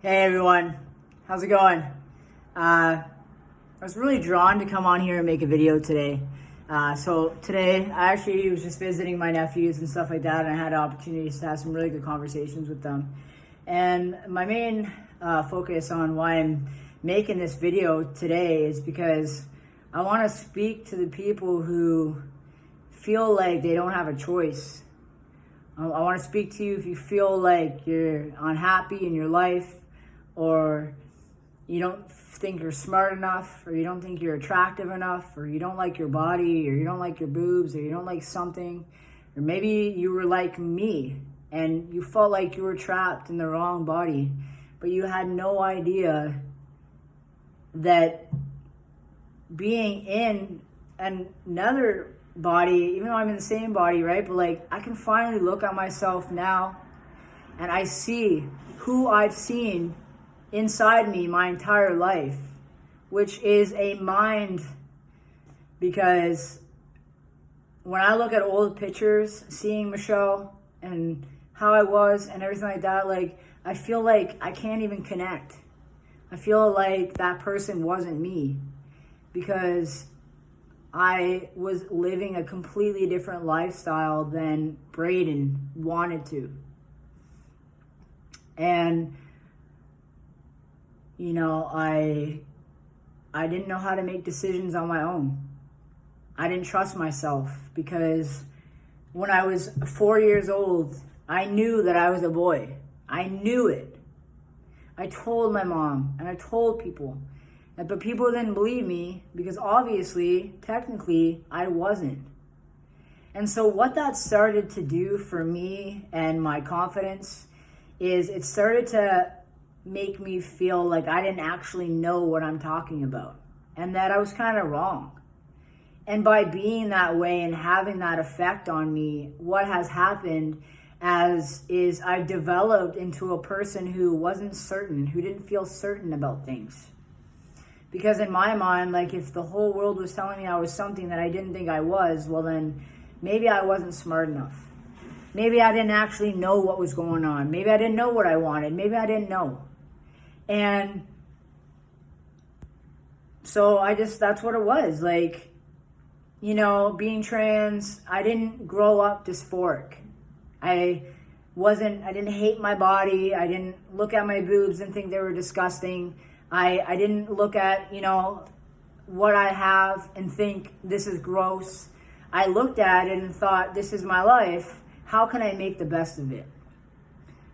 Hey everyone, how's it going? I was really drawn to come on here and make a video today. So today I actually was just visiting my nephews and stuff like that, and I had opportunities to have some really good conversations with them. And my main focus on why I'm making this video today is because I want to speak to the people who feel like they don't have a choice. I want to speak to you if you feel like you're unhappy in your life, or you don't think you're smart enough, or you don't think you're attractive enough, or you don't like your body, or you don't like your boobs, or you don't like something. Or maybe you were like me and you felt like you were trapped in the wrong body, but you had no idea that being in another body, even though I'm in the same body, right? But like, I can finally look at myself now and I see who I've seen inside me my entire life, which is a mind. Because when I look at old pictures, seeing Michelle and how I was and everything like that, like, I feel like I can't even connect. I feel like that person wasn't me, because I was living a completely different lifestyle than Braden wanted to. And you know, I didn't know how to make decisions on my own. I didn't trust myself, because when I was 4 years old, I knew that I was a boy. I knew it. I told my mom and I told people, but people didn't believe me, because obviously, technically, I wasn't. And so what that started to do for me and my confidence is it started to make me feel like I didn't actually know what I'm talking about, and that I was kind of wrong. And by being that way and having that effect on me, what has happened is I've developed into a person who wasn't certain, who didn't feel certain about things. Because in my mind, like, if the whole world was telling me I was something that I didn't think I was, well then maybe I wasn't smart enough. Maybe I didn't actually know what was going on. Maybe I didn't know what I wanted. Maybe I didn't know. And so that's what it was. Like, you know, being trans, I didn't grow up dysphoric. I didn't hate my body. I didn't look at my boobs and think they were disgusting. I didn't look at, you know, what I have and think this is gross. I looked at it and thought, this is my life. How can I make the best of it?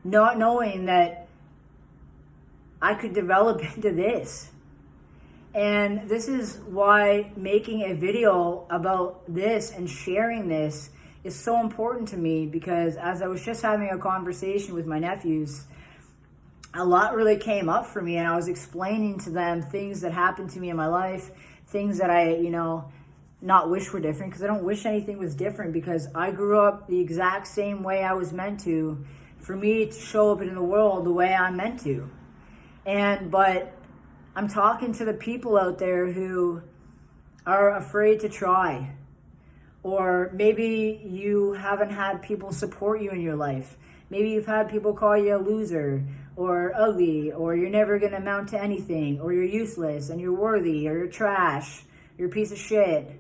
Not knowing that I could develop into this. And this is why making a video about this and sharing this is so important to me, because as I was just having a conversation with my nephews, a lot really came up for me, and I was explaining to them things that happened to me in my life, things that I, you know, not wish were different, because I don't wish anything was different, because I grew up the exact same way I was meant to, for me to show up in the world the way I'm meant to. But I'm talking to the people out there who are afraid to try, or maybe you haven't had people support you in your life. Maybe you've had people call you a loser, or ugly, or you're never going to amount to anything, or you're useless, and you're worthy, or you're trash, you're a piece of shit,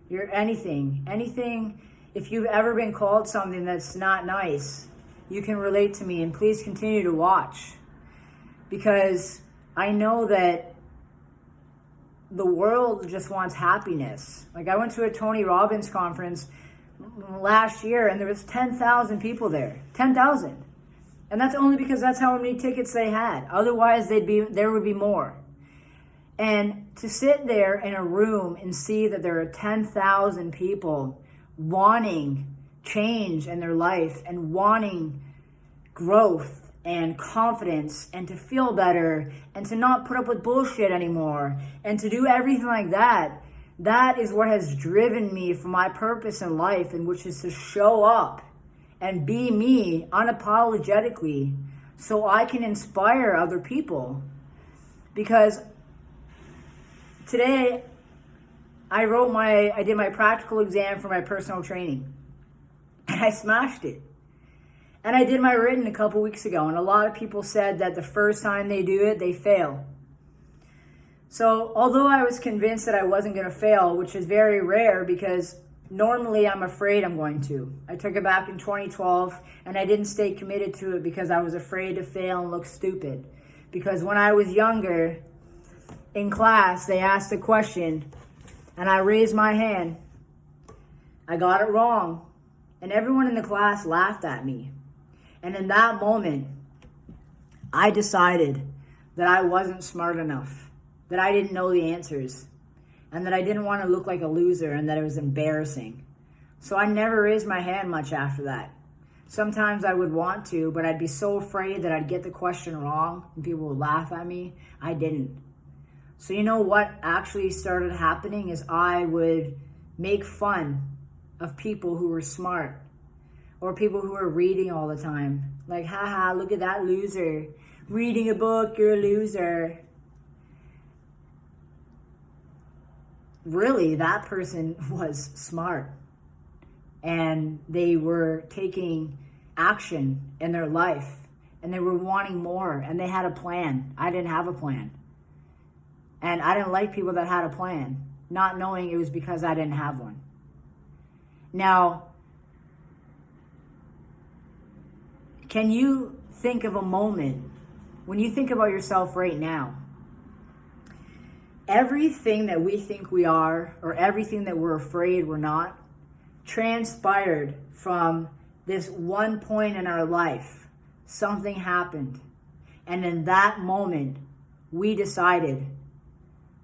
you're anything. Anything. If you've ever been called something that's not nice, you can relate to me, and please continue to watch. Because I know that the world just wants happiness. Like, I went to a Tony Robbins conference last year, and there was 10,000 people there. 10,000. And that's only because that's how many tickets they had. Otherwise, there would be more. And to sit there in a room and see that there are 10,000 people wanting change in their life and wanting growth and confidence, and to feel better, and to not put up with bullshit anymore, and to do everything like that, that is what has driven me for my purpose in life, and which is to show up and be me unapologetically, so I can inspire other people. Because today I did my practical exam for my personal training, and I smashed it. And I did my written a couple weeks ago, and a lot of people said that the first time they do it, they fail. So although I was convinced that I wasn't going to fail, which is very rare because normally I'm afraid I'm going to. I took it back in 2012 and I didn't stay committed to it because I was afraid to fail and look stupid. Because when I was younger, in class, they asked a question and I raised my hand. I got it wrong. And everyone in the class laughed at me. And in that moment, I decided that I wasn't smart enough, that I didn't know the answers, and that I didn't want to look like a loser and that it was embarrassing. So I never raised my hand much after that. Sometimes I would want to, but I'd be so afraid that I'd get the question wrong and people would laugh at me. I didn't. So you know what actually started happening is I would make fun of people who were smart or people who were reading all the time. Like, haha, look at that loser. Reading a book, you're a loser. Really, that person was smart. And they were taking action in their life. And they were wanting more. And they had a plan. I didn't have a plan. And I didn't like people that had a plan, not knowing it was because I didn't have one. Now, can you think of a moment when you think about yourself right now? Everything that we think we are, or everything that we're afraid we're not, transpired from this one point in our life. Something happened. And in that moment, we decided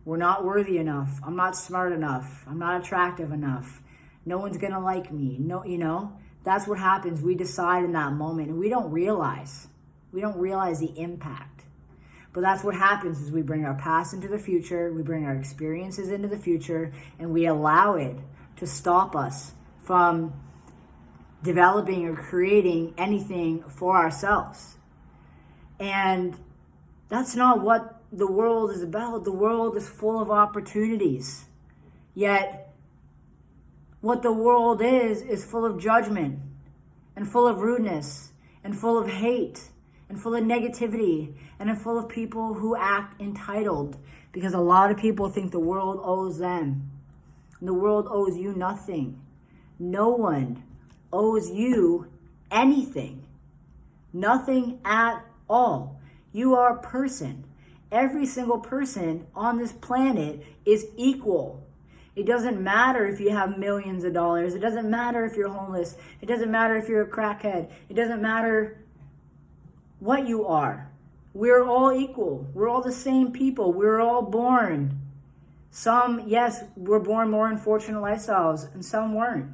we're not worthy enough. I'm not smart enough. I'm not attractive enough. No one's going to like me. No, that's what happens. We decide in that moment and we don't realize the impact. But that's what happens is we bring our past into the future, we bring our experiences into the future, and we allow it to stop us from developing or creating anything for ourselves. And that's not what the world is about. The world is full of opportunities. Yet, what the world is full of judgment and full of rudeness and full of hate and full of negativity and full of people who act entitled because a lot of people think the world owes them. And the world owes you nothing. No one owes you anything. Nothing at all. You are a person. Every single person on this planet is equal. It doesn't matter if you have millions of dollars. It doesn't matter if you're homeless. It doesn't matter if you're a crackhead. It doesn't matter what you are. We're all equal. We're all the same people. We're all born. Some, yes, were born more unfortunate lifestyles, and some weren't.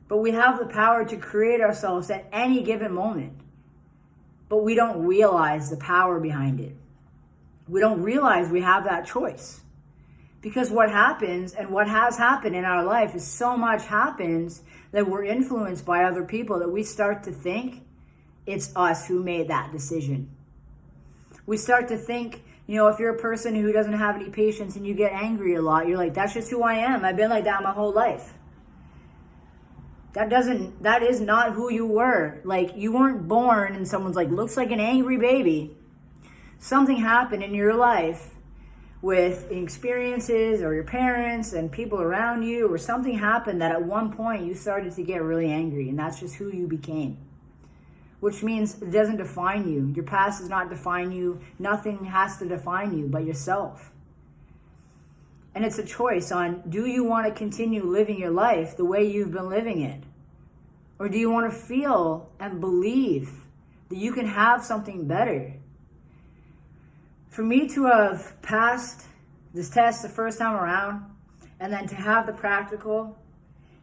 But we have the power to create ourselves at any given moment. But we don't realize the power behind it. We don't realize we have that choice. Because what happens and what has happened in our life is so much happens that we're influenced by other people that we start to think it's us who made that decision. We start to think, if you're a person who doesn't have any patience and you get angry a lot, you're like, that's just who I am. I've been like that my whole life. That is not who you were. Like, you weren't born and someone's like, looks like an angry baby. Something happened in your life with experiences or your parents and people around you, or something happened that at one point you started to get really angry, and that's just who you became. Which means it doesn't define you. Your past does not define you. Nothing has to define you but yourself. And it's a choice on, do you want to continue living your life the way you've been living it? Or do you want to feel and believe that you can have something better? For me to have passed this test the first time around, and then to have the practical,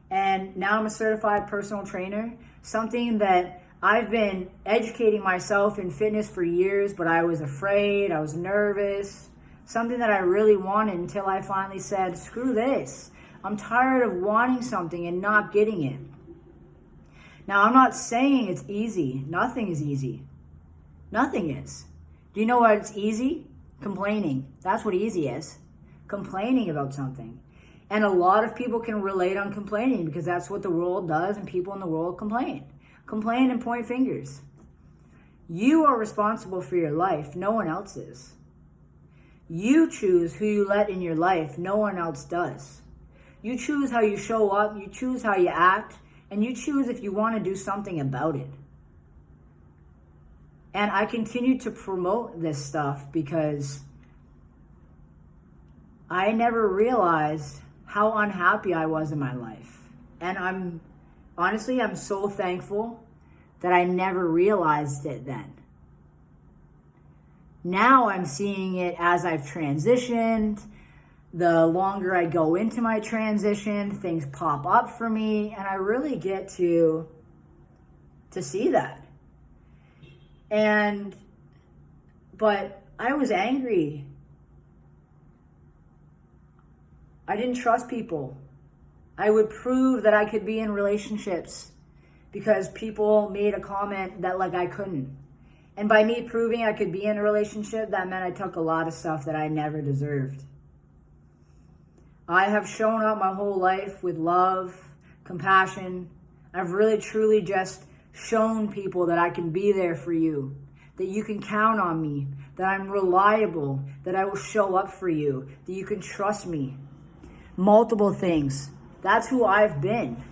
and now I'm a certified personal trainer, something that I've been educating myself in fitness for years, but I was afraid, I was nervous, something that I really wanted until I finally said, screw this. I'm tired of wanting something and not getting it. Now, I'm not saying it's easy. Nothing is easy. Nothing is. Do you know what's easy? Complaining. That's what easy is. Complaining about something. And a lot of people can relate on complaining because that's what the world does, and people in the world complain. complain and point fingers. You are responsible for your life. No one else is. You choose who you let in your life. No one else does. You choose how you show up. You choose how you act. And you choose if you want to do something about it. And I continue to promote this stuff because I never realized how unhappy I was in my life. And I'm so thankful that I never realized it then. Now I'm seeing it as I've transitioned. The longer I go into my transition, things pop up for me, and I really get to see that. But I was angry. I didn't trust people. I would prove that I could be in relationships because people made a comment that like I couldn't. And by me proving I could be in a relationship, that meant I took a lot of stuff that I never deserved. I have shown up my whole life with love, compassion. I've really truly just shown people that I can be there for you, that you can count on me, that I'm reliable, that I will show up for you, that you can trust me. Multiple things. That's who I've been.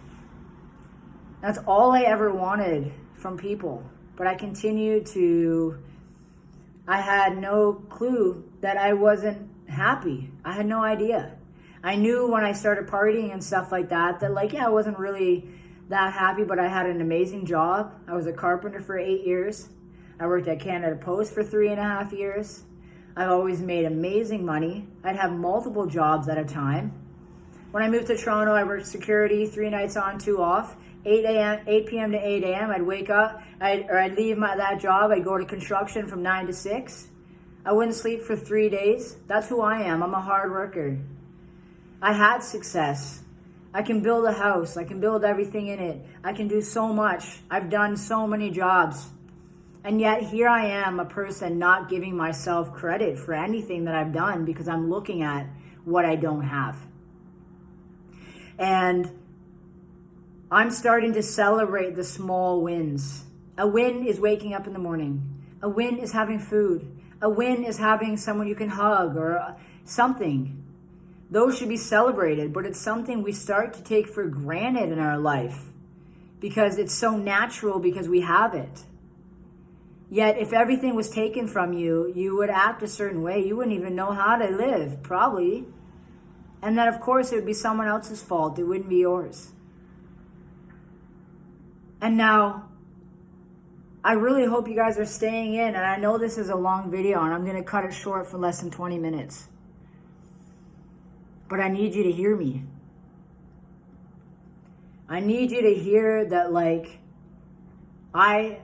That's all I ever wanted from people. But I had no clue that I wasn't happy. I had no idea. I knew when I started partying and stuff like that, I wasn't really that happy, but I had an amazing job. I was a carpenter for 8 years. I worked at Canada Post for 3.5 years. I've always made amazing money. I'd have multiple jobs at a time. When I moved to Toronto, I worked security, 3 nights on, 2 off, 8 p.m. to 8 a.m. I'd wake up, I'd leave that job. I'd go to construction from 9 to 6. I wouldn't sleep for 3 days. That's who I am. I'm a hard worker. I had success. I can build a house. I can build everything in it. I can do so much. I've done so many jobs. And yet here I am, a person not giving myself credit for anything that I've done because I'm looking at what I don't have. And I'm starting to celebrate the small wins. A win is waking up in the morning. A win is having food. A win is having someone you can hug or something. Those should be celebrated, but it's something we start to take for granted in our life because it's so natural because we have it. Yet if everything was taken from you, you would act a certain way. You wouldn't even know how to live, probably. And then, of course, it would be someone else's fault. It wouldn't be yours. And now, I really hope you guys are staying in. And I know this is a long video, and I'm going to cut it short for less than 20 minutes. But I need you to hear me. I need you to hear that, I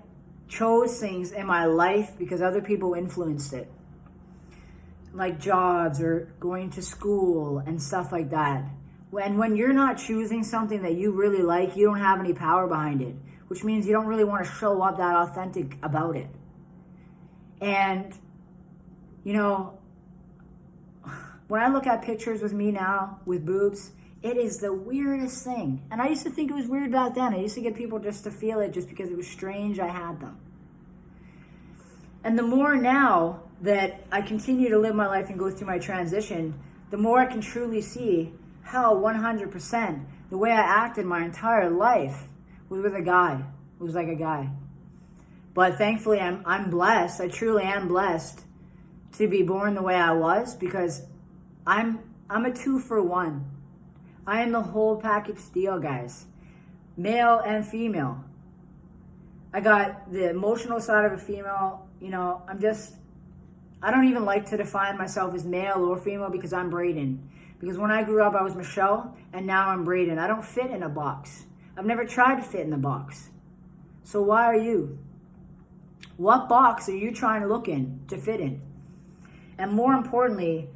chose things in my life because other people influenced it. Like jobs or going to school and stuff like that. When you're not choosing something that you really like, you don't have any power behind it, which means you don't really want to show up that authentic about it. And, when I look at pictures with me now with boobs, it is the weirdest thing. And I used to think it was weird back then. I used to get people just to feel it just because it was strange I had them. And the more now that I continue to live my life and go through my transition, the more I can truly see how 100% the way I acted my entire life was with a guy. It was like a guy. But thankfully, I'm blessed. I truly am blessed to be born the way I was because I'm a 2-for-1. I am the whole package deal, guys. Male and female. I got the emotional side of a female. I don't even like to define myself as male or female because I'm Braden. Because when I grew up, I was Michelle, and now I'm Braden. I don't fit in a box. I've never tried to fit in the box. So why are you? What box are you trying to look in to fit in? And more importantly,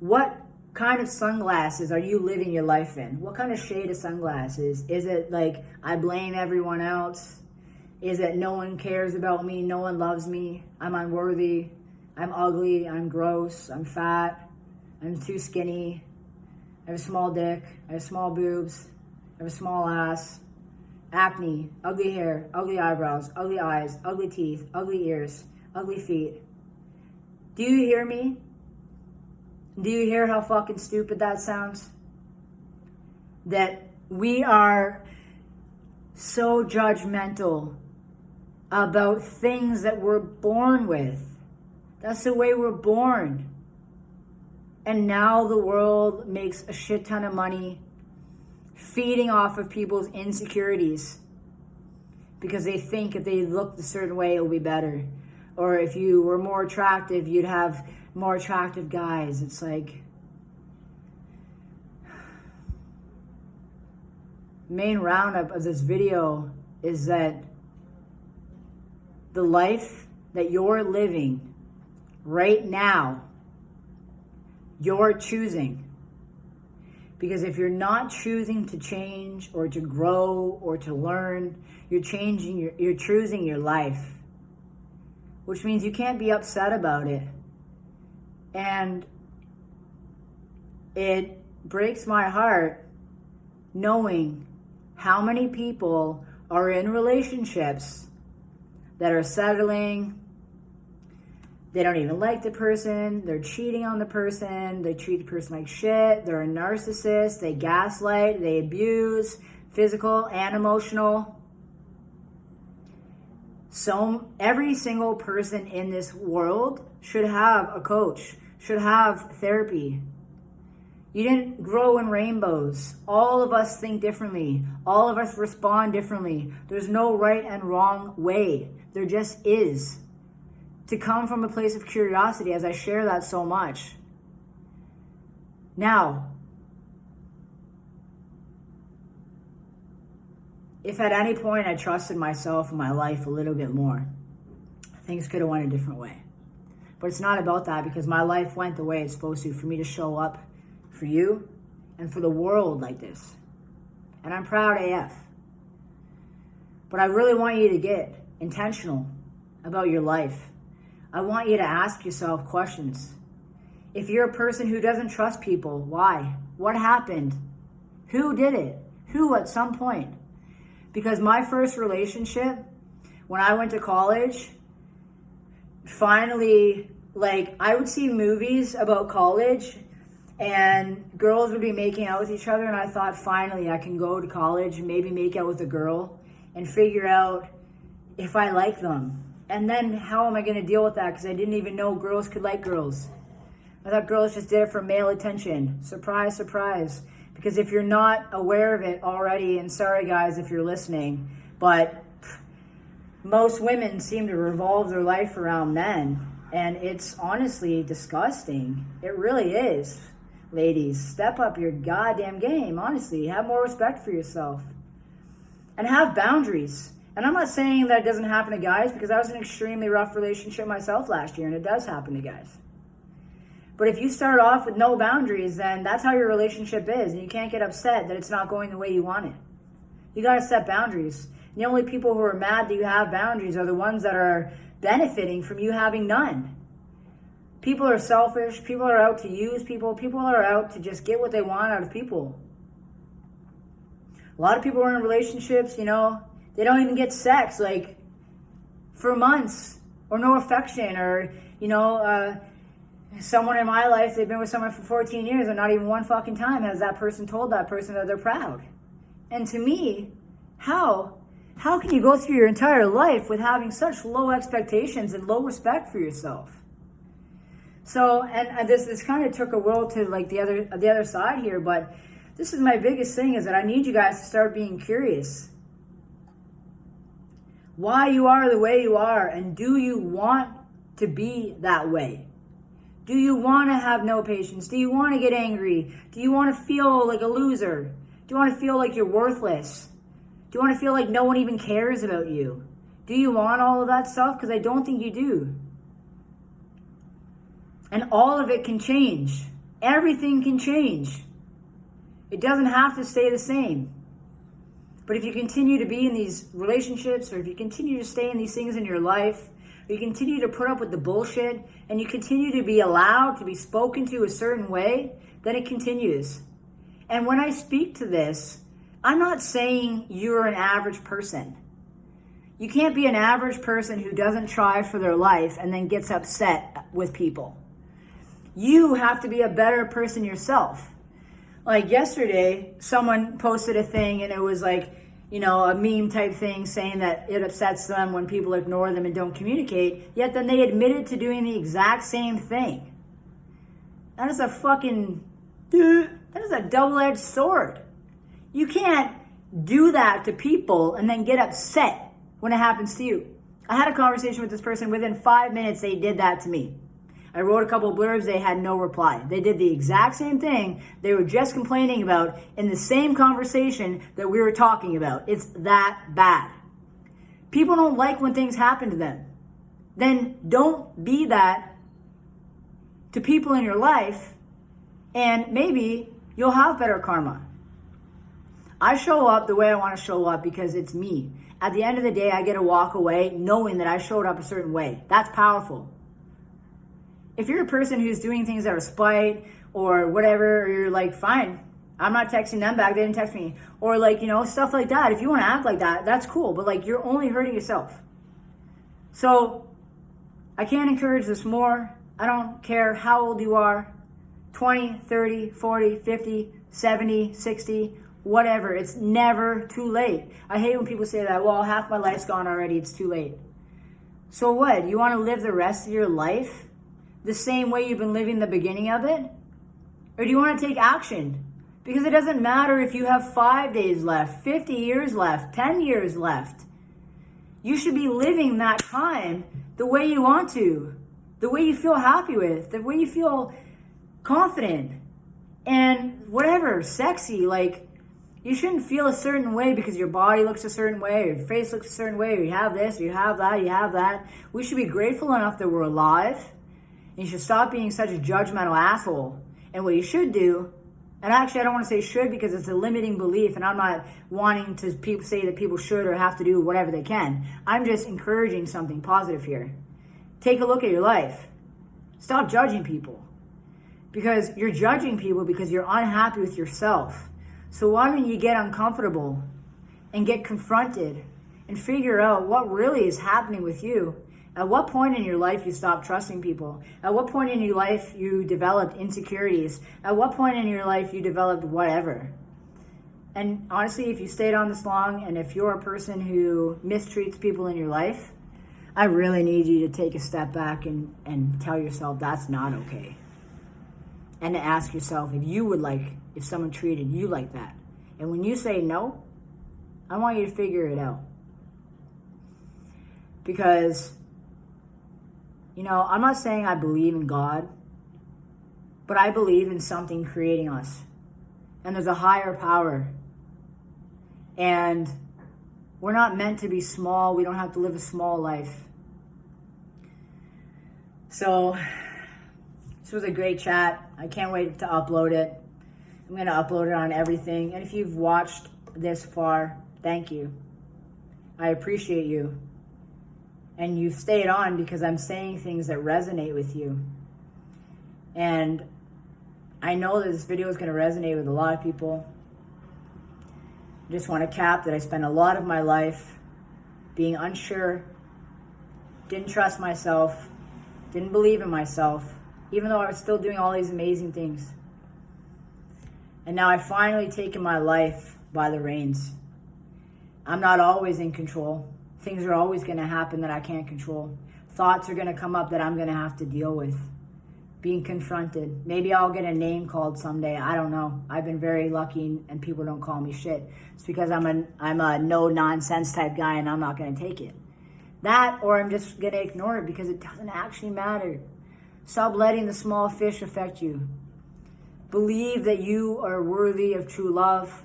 what kind of sunglasses are you living your life in? What kind of shade of sunglasses? Is it like I blame everyone else? Is it no one cares about me? No one loves me? I'm unworthy. I'm ugly. I'm gross. I'm fat. I'm too skinny. I have a small dick. I have small boobs. I have a small ass. acne, ugly hair, ugly eyebrows, ugly eyes, ugly teeth, ugly ears, ugly feet. Do you hear me? Do you hear how fucking stupid that sounds? That we are so judgmental about things that we're born with. That's the way we're born. And now the world makes a shit ton of money feeding off of people's insecurities because they think if they looked a certain way, it will be better. Or if you were more attractive, you'd have more attractive guys. It's like, main roundup of this video is that the life that you're living right now, you're choosing. Because if you're not choosing to change or to grow or to learn, you're choosing your life. Which means you can't be upset about it. And it breaks my heart knowing how many people are in relationships that are settling. They don't even like the person. They're cheating on the person. They treat the person like shit. They're a narcissist. They gaslight. They abuse, physical and emotional. So every single person in this world should have a coach, should have therapy. You didn't grow in rainbows. All of us think differently. All of us respond differently. There's no right and wrong way. There just is. To come from a place of curiosity, as I share that so much. Now, if at any point I trusted myself and my life a little bit more, things could have went a different way. But it's not about that, because my life went the way it's supposed to, for me to show up for you and for the world like this. And I'm proud AF. But I really want you to get intentional about your life. I want you to ask yourself questions. If you're a person who doesn't trust people, why? What happened? Who did it? Who at some point? Because my first relationship, when I went to college, finally, I would see movies about college and girls would be making out with each other, and I thought, finally, I can go to college and maybe make out with a girl and figure out if I like them. And then how am I going to deal with that? Because I didn't even know girls could like girls. I thought girls just did it for male attention. Surprise, surprise. Because if you're not aware of it already, and sorry guys if you're listening, but most women seem to revolve their life around men. And it's honestly disgusting. It really is. Ladies, step up your goddamn game. Honestly, have more respect for yourself. And have boundaries. And I'm not saying that it doesn't happen to guys, because I was in an extremely rough relationship myself last year, and it does happen to guys. But if you start off with no boundaries, then that's how your relationship is, and you can't get upset that it's not going the way you want it. You got to set boundaries. And the only people who are mad that you have boundaries are the ones that are benefiting from you having none. People are selfish. People are out to use people. People are out to just get what they want out of people. A lot of people are in relationships, they don't even get sex, for months, or no affection, or, someone in my life, they've been with someone for 14 years, and not even one fucking time has that person told that person that they're proud. And to me, how can you go through your entire life with having such low expectations and low respect for yourself? So, and this kind of took a whirl to the other side here, but this is my biggest thing, is that I need you guys to start being curious. Why you are the way you are, and do you want to be that way? Do you want to have no patience? Do you want to get angry? Do you want to feel like a loser? Do you want to feel like you're worthless? Do you want to feel like no one even cares about you? Do you want all of that stuff? Because I don't think you do. And all of it can change. Everything can change. It doesn't have to stay the same. But if you continue to be in these relationships, or if you continue to stay in these things in your life, or you continue to put up with the bullshit, and you continue to be allowed to be spoken to a certain way, then it continues. And when I speak to this, I'm not saying you're an average person. You can't be an average person who doesn't try for their life and then gets upset with people. You have to be a better person yourself. Like yesterday, someone posted a thing and it was like, a meme type thing saying that it upsets them when people ignore them and don't communicate, yet then they admitted to doing the exact same thing. That is a double-edged sword. You can't do that to people and then get upset when it happens to you. I had a conversation with this person. Within 5 minutes, they did that to me. I wrote a couple blurbs. They had no reply. They did the exact same thing they were just complaining about in the same conversation that we were talking about. It's that bad. People don't like when things happen to them. Then don't be that to people in your life, and maybe you'll have better karma. I show up the way I want to show up because it's me. At the end of the day, I get to walk away knowing that I showed up a certain way. That's powerful. If you're a person who's doing things out of spite or whatever, or you're like, fine, I'm not texting them back, they didn't text me. Or stuff like that. If you want to act like that, that's cool. But you're only hurting yourself. So I can't encourage this more. I don't care how old you are, 20, 30, 40, 50, 70, 60, whatever. It's never too late. I hate when people say that, well, half my life's gone already, it's too late. So what? You want to live the rest of your life the same way you've been living the beginning of it? Or do you want to take action? Because it doesn't matter if you have 5 days left, 50 years left, 10 years left. You should be living that time the way you want to, the way you feel happy with, the way you feel confident and whatever, sexy. You shouldn't feel a certain way because your body looks a certain way, or your face looks a certain way, or you have this, or you have that, you have that. We should be grateful enough that we're alive. And you should stop being such a judgmental asshole. And what you should do, and actually I don't want to say should because it's a limiting belief, and I'm not wanting to say that people should or have to do whatever they can. I'm just encouraging something positive here. Take a look at your life. Stop judging people. Because you're judging people because you're unhappy with yourself. So why don't you get uncomfortable and get confronted and figure out what really is happening with you? At what point in your life you stopped trusting people? At what point in your life you developed insecurities? At what point in your life you developed whatever? And honestly, if you stayed on this long and if you're a person who mistreats people in your life, I really need you to take a step back and tell yourself that's not okay. And to ask yourself if someone treated you like that. And when you say no, I want you to figure it out. Because I'm not saying I believe in God, but I believe in something creating us. And there's a higher power. And we're not meant to be small. We don't have to live a small life. So this was a great chat. I can't wait to upload it. I'm going to upload it on everything. And if you've watched this far, thank you. I appreciate you. And you've stayed on because I'm saying things that resonate with you. And I know that this video is going to resonate with a lot of people. I just want to cap that I spent a lot of my life being unsure, didn't trust myself, didn't believe in myself, even though I was still doing all these amazing things. And now I've finally taken my life by the reins. I'm not always in control. Things are always going to happen that I can't control. Thoughts are going to come up that I'm going to have to deal with. Being confronted. Maybe I'll get a name called someday. I don't know. I've been very lucky and people don't call me shit. It's because I'm a no-nonsense type guy and I'm not going to take it. That, or I'm just going to ignore it because it doesn't actually matter. Stop letting the small fish affect you. Believe that you are worthy of true love.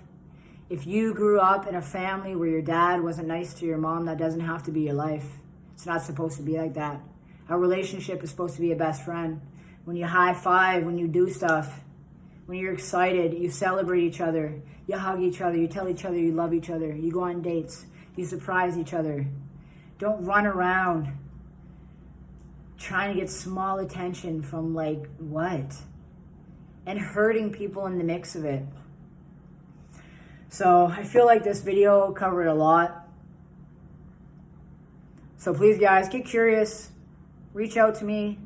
If you grew up in a family where your dad wasn't nice to your mom, that doesn't have to be your life. It's not supposed to be like that. A relationship is supposed to be a best friend. When you high five, when you do stuff, when you're excited, you celebrate each other, you hug each other, you tell each other you love each other, you go on dates, you surprise each other. Don't run around trying to get small attention from what? And hurting people in the mix of it. So I feel like this video covered a lot. So please, guys, get curious. Reach out to me.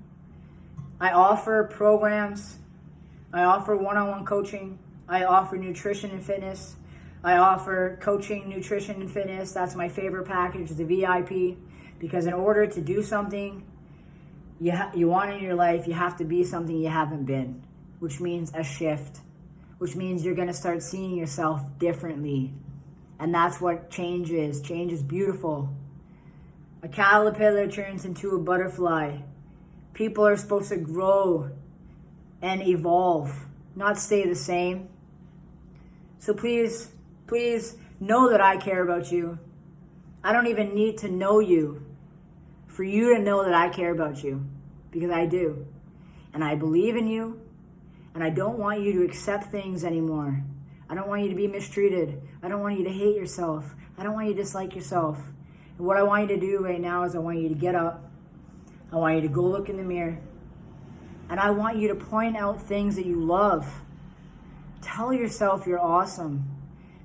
I offer programs. I offer one-on-one coaching. I offer nutrition and fitness. I offer coaching, nutrition, and fitness. That's my favorite package, the VIP. Because in order to do something you want in your life, you have to be something you haven't been, which means a shift, which means you're going to start seeing yourself differently. And that's what change is. Change is beautiful. A caterpillar turns into a butterfly. People are supposed to grow and evolve, not stay the same. So please know that I care about you. I don't even need to know you for you to know that I care about you, because I do. And I believe in you, and I don't want you to accept things anymore. I don't want you to be mistreated. I don't want you to hate yourself. I don't want you to dislike yourself. And what I want you to do right now is I want you to get up. I want you to go look in the mirror. And I want you to point out things that you love. Tell yourself you're awesome,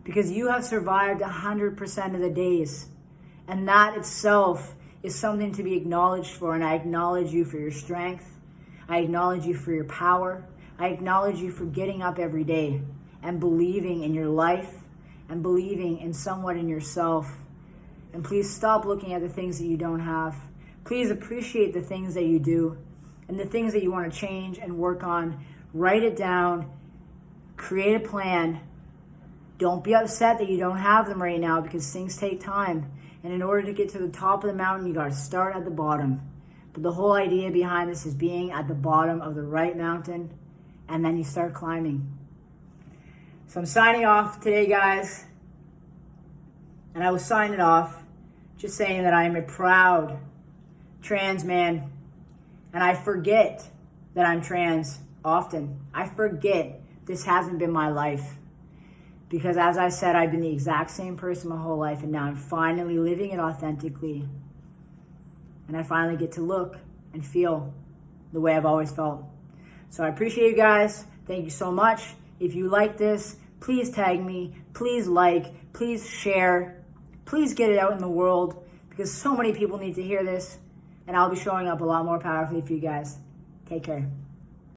because you have survived 100% of the days. And that itself is something to be acknowledged for. And I acknowledge you for your strength. I acknowledge you for your power. I acknowledge you for getting up every day and believing in your life and believing in somewhat in yourself. And please stop looking at the things that you don't have. Please appreciate the things that you do and the things that you want to change and work on. Write it down. Create a plan. Don't be upset that you don't have them right now, because things take time. And in order to get to the top of the mountain, you got to start at the bottom. But the whole idea behind this is being at the bottom of the right mountain, and then you start climbing. So I'm signing off today, guys. And I will sign it off just saying that I am a proud trans man. And I forget that I'm trans often. I forget this hasn't been my life. Because as I said, I've been the exact same person my whole life, and now I'm finally living it authentically. And I finally get to look and feel the way I've always felt. So I appreciate you guys. Thank you so much. If you like this, please tag me. Please like. Please share. Please get it out in the world, because so many people need to hear this. And I'll be showing up a lot more powerfully for you guys. Take care.